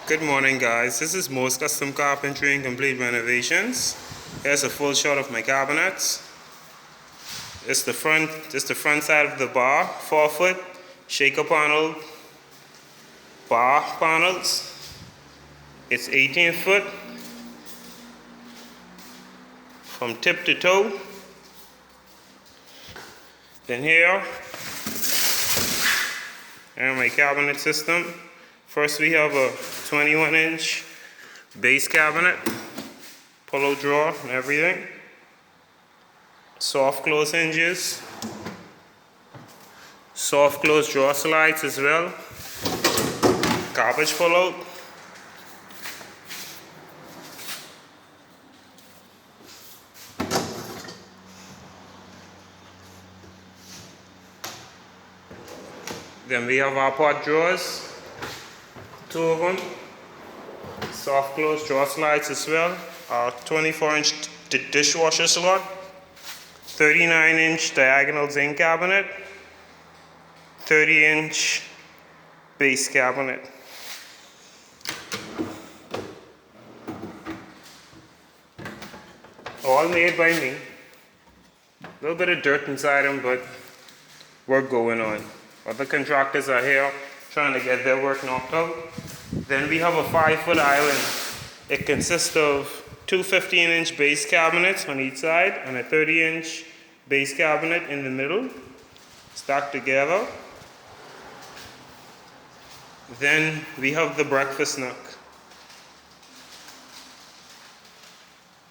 Good morning, guys. This is Mo's Custom Carpentry and Complete Renovations. Here's a full shot of my cabinets. It's the front side of the bar, 4-foot shaker panel bar panels. It's 18 foot from tip to toe. Then here, and my cabinet system. First we have a 21-inch base cabinet, pull-out drawer and everything. Soft close hinges, soft close drawer slides as well. Garbage pull-out. Then we have our pot drawers. 2 of them, soft close drawer slides as well. Our 24-inch dishwasher slot, 39-inch diagonal zinc cabinet, 30-inch base cabinet. All made by me. A little bit of dirt inside them, but work going on. Other contractors are here trying to get their work knocked out. Then we have a 5-foot island. It consists of 2 15-inch base cabinets on each side and a 30-inch base cabinet in the middle, stacked together. Then we have the breakfast nook.